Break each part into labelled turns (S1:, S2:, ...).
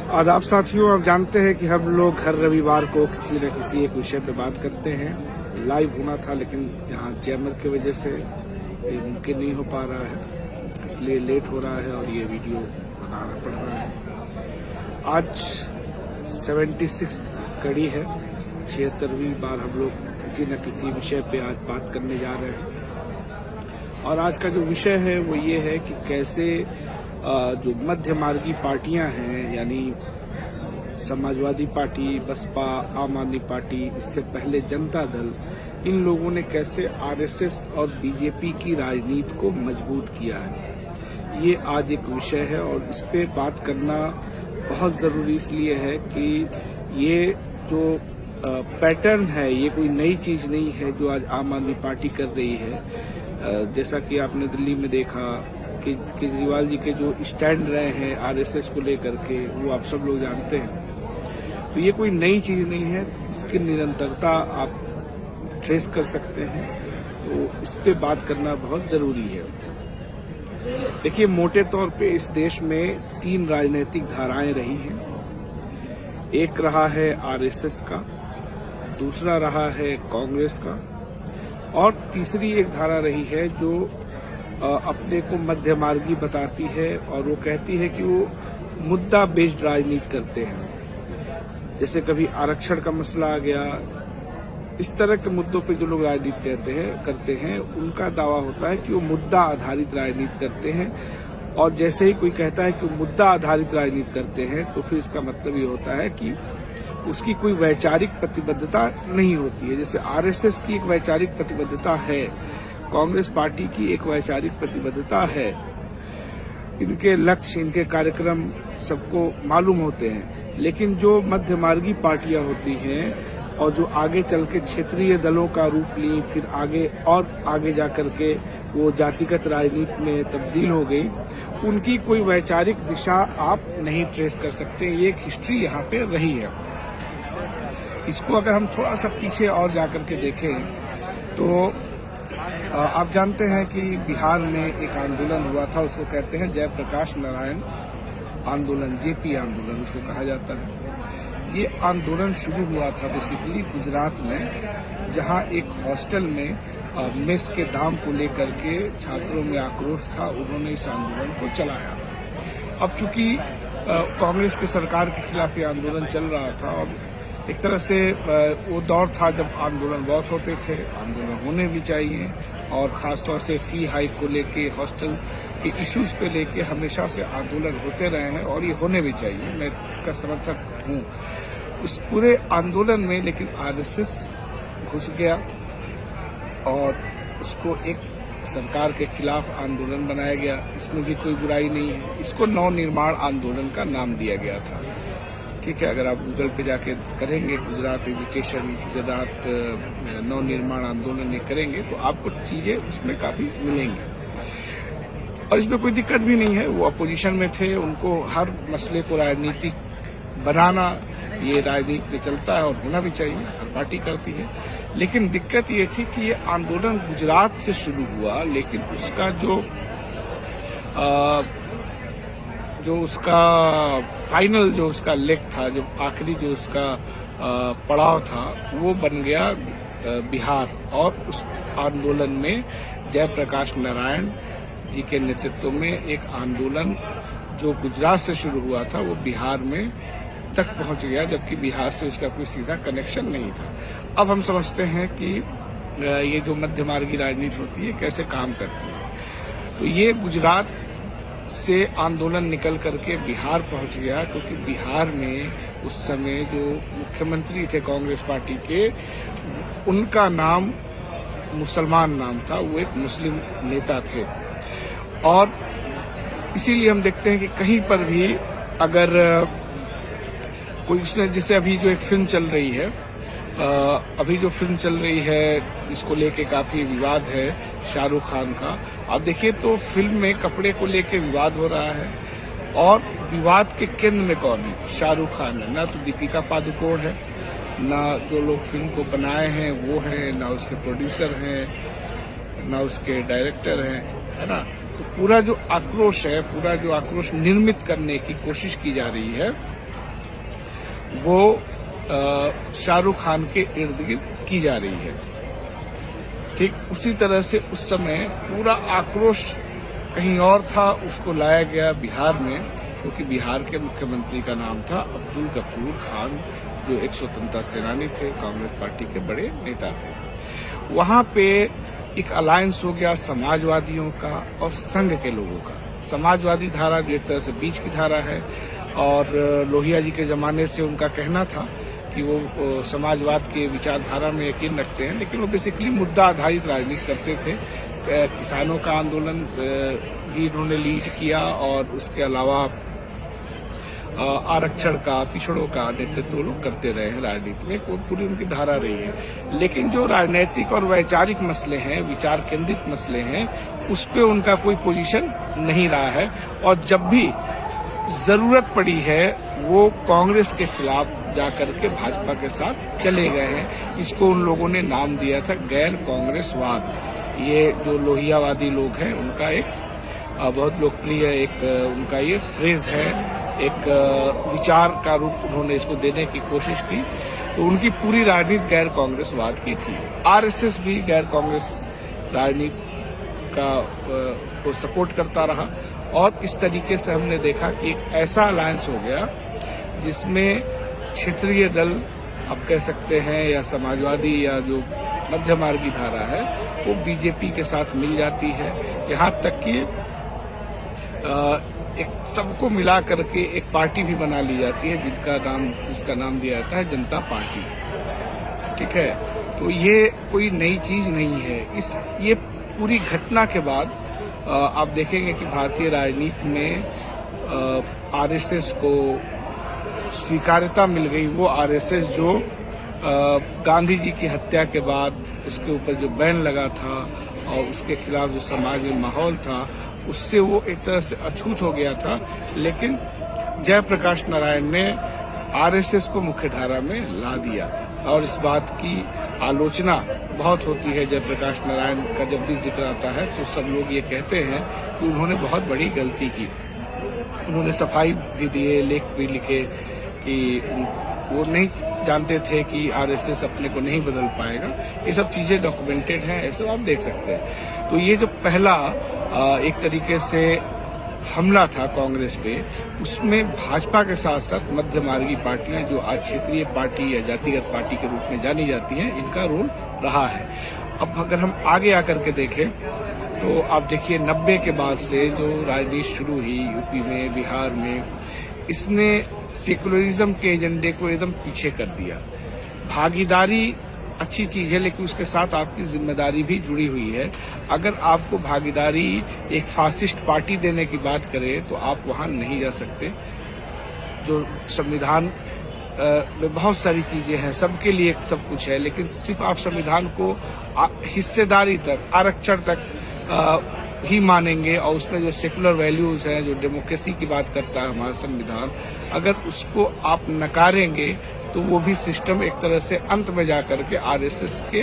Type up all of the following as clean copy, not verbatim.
S1: आदाब साथियों, आप जानते हैं कि हम लोग हर रविवार को किसी न किसी एक विषय पे बात करते हैं। लाइव होना था लेकिन यहाँ जैमर की वजह से ये मुमकिन नहीं हो पा रहा है, इसलिए लेट हो रहा है और ये वीडियो बनाना पड़ रहा है। आज 76 कड़ी है, 76वीं बार हम लोग किसी न किसी विषय पे आज बात करने जा रहे हैं। और आज का जो विषय है वो ये है कि कैसे जो मध्यमार्गी पार्टियां हैं, यानी समाजवादी पार्टी, बसपा, आम आदमी पार्टी, इससे पहले जनता दल, इन लोगों ने कैसे आरएसएस और बीजेपी की राजनीति को मजबूत किया है। ये आज एक विषय है और इस पे बात करना बहुत जरूरी इसलिए है कि ये जो पैटर्न है ये कोई नई चीज नहीं है जो आज आम आदमी पार्टी कर रही है। जैसा कि आपने दिल्ली में देखा कि केजरीवाल जी के जो स्टैंड रहे हैं आरएसएस को लेकर के, वो आप सब लोग जानते हैं। तो ये कोई नई चीज नहीं है, इसकी निरंतरता आप ट्रेस कर सकते हैं, तो इस पे बात करना बहुत जरूरी है। देखिए, मोटे तौर पे इस देश में 3 राजनीतिक धाराएं रही हैं। एक रहा है आरएसएस का, दूसरा रहा है कांग्रेस का, और तीसरी एक धारा रही है जो अपने को मध्यमार्गी बताती है और वो कहती है कि वो मुद्दा बेस्ड राजनीति करते हैं। जैसे कभी आरक्षण का मसला आ गया, इस तरह के मुद्दों पे जो लोग राजनीति करते हैं उनका दावा होता है कि वो मुद्दा आधारित राजनीति करते हैं। और जैसे ही कोई कहता है कि वो मुद्दा आधारित राजनीति करते हैं तो फिर इसका मतलब ये होता है कि उसकी कोई वैचारिक प्रतिबद्धता नहीं होती है। जैसे आरएसएस की एक वैचारिक प्रतिबद्धता है, कांग्रेस पार्टी की एक वैचारिक प्रतिबद्धता है, इनके लक्ष्य, इनके कार्यक्रम सबको मालूम होते हैं। लेकिन जो मध्यमार्गी पार्टियां होती हैं और जो आगे चल के क्षेत्रीय दलों का रूप ली, फिर आगे जाकर के वो जातिगत राजनीति में तब्दील हो गई, उनकी कोई वैचारिक दिशा आप नहीं ट्रेस कर सकते। ये एक हिस्ट्री यहाँ पे रही है। इसको अगर हम थोड़ा सा पीछे और जाकर के देखें तो आप जानते हैं कि बिहार में एक आंदोलन हुआ था, उसको कहते हैं जयप्रकाश नारायण आंदोलन, जेपी आंदोलन उसको कहा जाता है। ये आंदोलन शुरू हुआ था बेसिकली गुजरात में, जहां एक हॉस्टल में मेस के दाम को लेकर के छात्रों में आक्रोश था, उन्होंने इस आंदोलन को चलाया। अब चूंकि कांग्रेस की सरकार के खिलाफ ये आंदोलन चल रहा था और एक तरह से वो दौर था जब आंदोलन बहुत होते थे, आंदोलन होने भी चाहिए, और खासतौर से फी हाइक को लेके, हॉस्टल के इश्यूज पे लेके हमेशा से आंदोलन होते रहे हैं और ये होने भी चाहिए, मैं इसका समर्थक हूँ। उस पूरे आंदोलन में लेकिन आरएसएस घुस गया और उसको एक सरकार के खिलाफ आंदोलन बनाया गया। इसमें भी कोई बुराई नहीं है, इसको नवनिर्माण आंदोलन का नाम दिया गया था। ठीक है, अगर आप गूगल पे जाके करेंगे गुजरात एजुकेशन, गुजरात नवनिर्माण आंदोलन ये करेंगे तो आपको चीजें उसमें काफी मिलेंगी और इसमें कोई दिक्कत भी नहीं है। वो अपोजिशन में थे, उनको हर मसले को राजनीतिक बनाना ये राजनीति में चलता है और होना भी चाहिए, हर पार्टी करती है। लेकिन दिक्कत ये थी कि ये आंदोलन गुजरात से शुरू हुआ, लेकिन उसका जो उसका फाइनल जो उसका लेग था, जो आखिरी जो उसका पड़ाव था, वो बन गया बिहार। और उस आंदोलन में जयप्रकाश नारायण जी के नेतृत्व में एक आंदोलन जो गुजरात से शुरू हुआ था वो बिहार में तक पहुंच गया, जबकि बिहार से उसका कोई सीधा कनेक्शन नहीं था। अब हम समझते हैं कि ये जो मध्यमार्गी राजनीति होती है कैसे काम करती है। तो ये गुजरात से आंदोलन निकल करके बिहार पहुंच गया, क्योंकि बिहार में उस समय जो मुख्यमंत्री थे कांग्रेस पार्टी के, उनका नाम मुसलमान नाम था, वो एक मुस्लिम नेता थे। और इसीलिए हम देखते हैं कि कहीं पर भी अगर कोई उसने, जैसे अभी जो एक फिल्म चल रही है, अभी जो फिल्म चल रही है जिसको लेके काफी विवाद है, शाहरुख खान का, आप देखिए तो फिल्म में कपड़े को लेके विवाद हो रहा है और विवाद के केंद्र में कौन है? शाहरुख खान है। ना तो दीपिका पादुकोण है, ना जो लोग फिल्म को बनाए हैं वो हैं, ना उसके प्रोड्यूसर हैं, ना उसके डायरेक्टर हैं, है ना। तो पूरा जो आक्रोश है, पूरा जो आक्रोश निर्मित करने की कोशिश की जा रही है वो शाहरुख खान के इर्द गिर्द की जा रही है। ठीक उसी तरह से उस समय पूरा आक्रोश कहीं और था, उसको लाया गया बिहार में, क्योंकि बिहार के मुख्यमंत्री का नाम था अब्दुल गफूर खान, जो एक स्वतंत्रता सेनानी थे, कांग्रेस पार्टी के बड़े नेता थे। वहां पे एक अलायंस हो गया समाजवादियों का और संघ के लोगों का। समाजवादी धारा जो एक तरह से बीच की धारा है, और लोहिया जी के जमाने से उनका कहना था कि वो समाजवाद के विचारधारा में यकीन रखते हैं, लेकिन वो बेसिकली मुद्दा आधारित राजनीति करते थे। किसानों का आंदोलन भी उन्होंने लीड किया, और उसके अलावा आरक्षण का, पिछड़ों का नेतृत्व लोग करते रहे हैं राजनीति में, वो पूरी उनकी धारा रही है। लेकिन जो राजनीतिक और वैचारिक मसले हैं, विचार केंद्रित मसले हैं, उस पे उनका कोई पोजीशन नहीं रहा है, और जब भी जरूरत पड़ी है वो कांग्रेस के खिलाफ जाकर के भाजपा के साथ चले गए हैं। इसको उन लोगों ने नाम दिया था गैर कांग्रेसवाद। ये जो लोहियावादी लोग हैं उनका एक बहुत लोकप्रिय एक उनका ये फ्रेज है, एक विचार का रूप उन्होंने इसको देने की कोशिश की। तो उनकी पूरी राजनीति गैर कांग्रेसवाद की थी। आरएसएस भी गैर कांग्रेस राजनीति का को सपोर्ट करता रहा, और इस तरीके से हमने देखा कि एक ऐसा अलायंस हो गया जिसमें क्षेत्रीय दल आप कह सकते हैं, या समाजवादी, या जो मध्यमार्गी धारा है, वो बीजेपी के साथ मिल जाती है। यहाँ तक कि एक सबको मिला करके एक पार्टी भी बना ली जाती है जिसका नाम दिया जाता है जनता पार्टी। ठीक है, तो ये कोई नई चीज नहीं है। ये पूरी घटना के बाद आप देखेंगे कि भारतीय राजनीति में आरएसएस को स्वीकार्यता मिल गई। वो आरएसएस जो गांधी जी की हत्या के बाद उसके ऊपर जो बैन लगा था और उसके खिलाफ जो समाज में माहौल था, उससे वो एक तरह से अछूत हो गया था। लेकिन जयप्रकाश नारायण ने आरएसएस को मुख्यधारा में ला दिया, और इस बात की आलोचना बहुत होती है। जयप्रकाश नारायण का जब भी जिक्र आता है तो सब लोग ये कहते हैं कि उन्होंने बहुत बड़ी गलती की। उन्होंने सफाई भी दिए, लेख भी लिखे कि वो नहीं जानते थे कि आरएसएस अपने को नहीं बदल पाएगा। ये सब चीजें डॉक्यूमेंटेड हैं, ऐसे आप देख सकते हैं। तो ये जो पहला एक तरीके से हमला था कांग्रेस पे, उसमें भाजपा के साथ साथ मध्यमार्गी पार्टियां जो आज क्षेत्रीय पार्टी या जातिगत पार्टी के रूप में जानी जाती हैं, इनका रोल रहा है। अब अगर हम आगे आकर के देखें तो आप देखिए 90 के बाद से जो राजनीति शुरू हुई यूपी में, बिहार में, इसने सेकुलरिज्म के एजेंडे को एकदम पीछे कर दिया। भागीदारी अच्छी चीज है, लेकिन उसके साथ आपकी जिम्मेदारी भी जुड़ी हुई है। अगर आपको भागीदारी एक फासिस्ट पार्टी देने की बात करे तो आप वहां नहीं जा सकते। जो संविधान में बहुत सारी चीजें हैं, सबके लिए सब कुछ है, लेकिन सिर्फ आप संविधान को हिस्सेदारी तक, आरक्षण तक ही मानेंगे, और उसमें जो सेकुलर वैल्यूज हैं, जो डेमोक्रेसी की बात करता है हमारा संविधान, अगर उसको आप नकारेंगे तो वो भी सिस्टम एक तरह से अंत में जाकर के आरएसएस के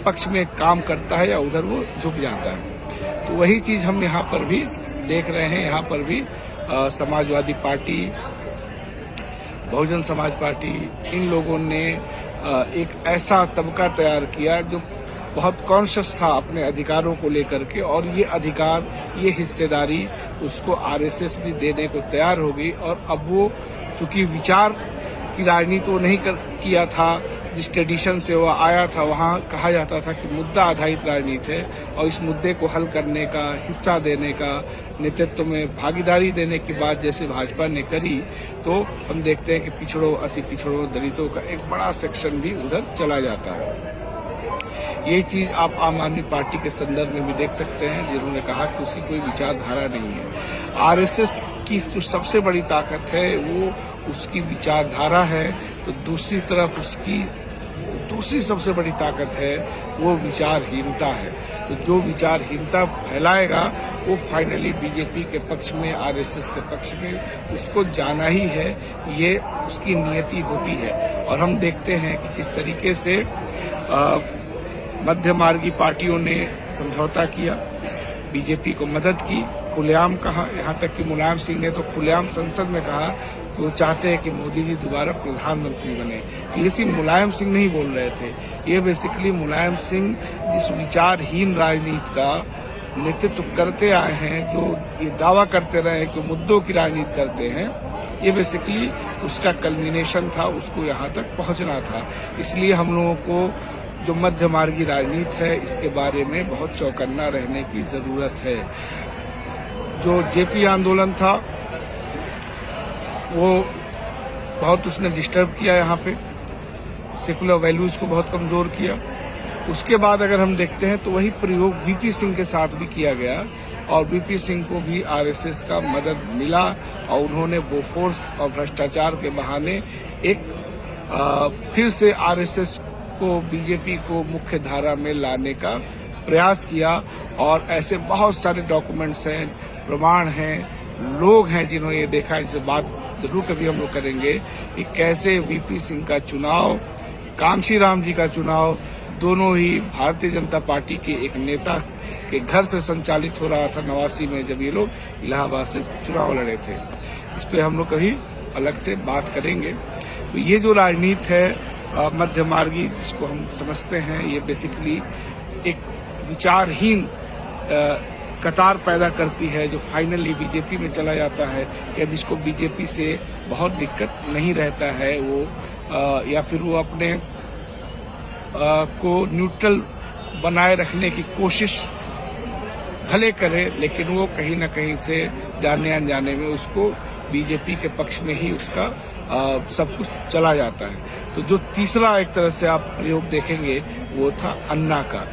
S1: पक्ष में काम करता है, या उधर वो झुक जाता है। तो वही चीज हम यहाँ पर भी देख रहे हैं। यहाँ पर भी समाजवादी पार्टी, बहुजन समाज पार्टी, इन लोगों ने एक ऐसा तबका तैयार किया जो बहुत कॉन्शियस था अपने अधिकारों को लेकर के, और ये अधिकार, ये हिस्सेदारी उसको आरएसएस भी देने को तैयार हो गई। और अब वो चूंकि विचार की राजनीति वो नहीं किया था, जिस ट्रेडिशन से वो आया था, वहाँ कहा जाता था कि मुद्दा आधारित राजनीति है, और इस मुद्दे को हल करने का, हिस्सा देने का, नेतृत्व में भागीदारी देने की बात जैसे भाजपा ने करी, तो हम देखते हैं कि पिछड़ों, अति पिछड़ों, दलितों का एक बड़ा सेक्शन भी उधर चला जाता है। ये चीज आप आम आदमी पार्टी के संदर्भ में भी देख सकते हैं, जिन्होंने कहा कि उसकी कोई विचारधारा नहीं है। आरएसएस की जो सबसे बड़ी ताकत है वो उसकी विचारधारा है, तो दूसरी तरफ उसकी दूसरी सबसे बड़ी ताकत है वो विचारहीनता है। तो जो विचारहीनता फैलाएगा वो फाइनली बीजेपी के पक्ष में, आरएसएस के पक्ष में उसको जाना ही है, ये उसकी नियति होती है। और हम देखते हैं कि किस तरीके से मध्यमार्गी पार्टियों ने समझौता किया, बीजेपी को मदद की, खुलेआम कहा, यहाँ तक कि मुलायम सिंह ने तो खुलेआम संसद में कहा कि वो चाहते हैं कि मोदी जी दोबारा प्रधानमंत्री बने। ये सिर्फ मुलायम सिंह नहीं बोल रहे थे, ये बेसिकली मुलायम सिंह जिस विचारहीन राजनीति का नेतृत्व करते आए हैं, जो ये दावा करते रहे कि मुद्दों की राजनीति करते हैं, ये बेसिकली उसका कल्मिनेशन था, उसको यहाँ तक पहुँचना था। इसलिए हम लोगों को जो मध्य मार्गी राजनीति है इसके बारे में बहुत चौकन्ना रहने की जरूरत है। जो जेपी आंदोलन था वो बहुत उसने डिस्टर्ब किया, यहाँ पे सेकुलर वैल्यूज को बहुत कमजोर किया। उसके बाद अगर हम देखते हैं तो वही प्रयोग वीपी सिंह के साथ भी किया गया और वीपी सिंह को भी आरएसएस का मदद मिला और उन्होंने बोफोर्स और भ्रष्टाचार के बहाने एक फिर से आरएसएस को, बीजेपी को मुख्य धारा में लाने का प्रयास किया। और ऐसे बहुत सारे डॉक्यूमेंट्स हैं, प्रमाण हैं, लोग हैं जिन्होंने ये देखा। इस बात जरूर कभी हम लोग करेंगे कि कैसे वीपी सिंह का चुनाव, कांशी राम जी का चुनाव, दोनों ही भारतीय जनता पार्टी के एक नेता के घर से संचालित हो रहा था 89 में, जब ये लोग इलाहाबाद से चुनाव लड़े थे। इस पे हम लोग कभी अलग से बात करेंगे। तो ये जो राजनीति है मध्य मार्गी, जिसको हम समझते हैं, ये बेसिकली एक विचारहीन कतार पैदा करती है जो फाइनली बीजेपी में चला जाता है, या जिसको बीजेपी से बहुत दिक्कत नहीं रहता है वो, या फिर वो अपने को न्यूट्रल बनाए रखने की कोशिश भले करे, लेकिन वो कहीं न कहीं से जाने अनजाने में उसको बीजेपी के पक्ष में ही उसका सब कुछ चला जाता है। तो जो तीसरा एक तरह से आप प्रयोग देखेंगे वो था अन्ना का।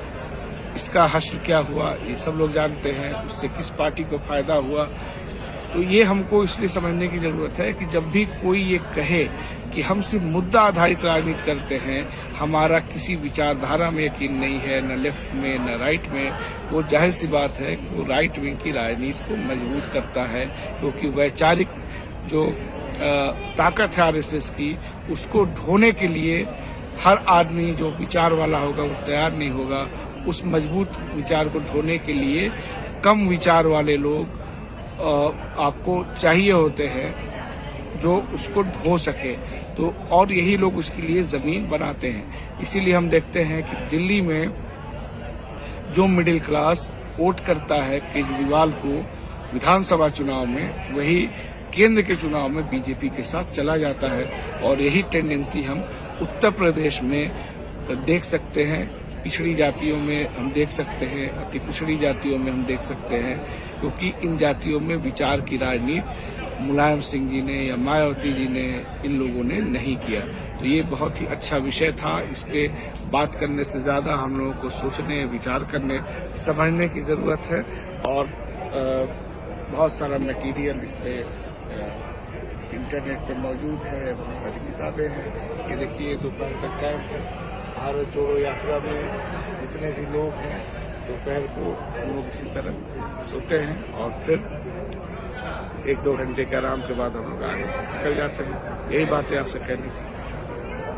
S1: इसका हश्र क्या हुआ ये सब लोग जानते हैं, उससे किस पार्टी को फायदा हुआ। तो ये हमको इसलिए समझने की जरूरत है कि जब भी कोई ये कहे कि हम सिर्फ मुद्दा आधारित राजनीति करते हैं, हमारा किसी विचारधारा में यकीन नहीं है, न लेफ्ट में न राइट में, वो जाहिर सी बात है कि वो राइट विंग की राजनीति को मजबूत करता है। क्योंकि वैचारिक जो ताकत है आरएसएस की, उसको ढोने के लिए हर आदमी जो विचार वाला होगा वो तैयार नहीं होगा। उस मजबूत विचार को ढोने के लिए कम विचार वाले लोग आपको चाहिए होते हैं जो उसको ढो सके। तो और यही लोग उसके लिए जमीन बनाते हैं। इसीलिए हम देखते हैं कि दिल्ली में जो मिडिल क्लास वोट करता है केजरीवाल को विधानसभा चुनाव में, वही केंद्र के चुनाव में बीजेपी के साथ चला जाता है। और यही टेंडेंसी हम उत्तर प्रदेश में देख सकते हैं, पिछड़ी जातियों में हम देख सकते हैं, अति पिछड़ी जातियों में हम देख सकते हैं, क्योंकि इन जातियों में विचार की राजनीति मुलायम सिंह जी ने या मायावती जी ने, इन लोगों ने नहीं किया। तो ये बहुत ही अच्छा विषय था। इस पे बात करने से ज्यादा हम लोगों को सोचने, विचार करने, समझने की जरूरत है। और बहुत सारा मटेरियल इस पे इंटरनेट पे मौजूद है, बहुत सारी किताबें हैं। ये देखिए दोपहर का कैंप है। भारत जोड़ो यात्रा में जितने भी लोग हैं दोपहर को हम लोग इसी तरह सोते हैं और फिर 1-2 घंटे के आराम के बाद हम लोग आगे निकल जाते हैं। यही बातें आपसे कहनी थी।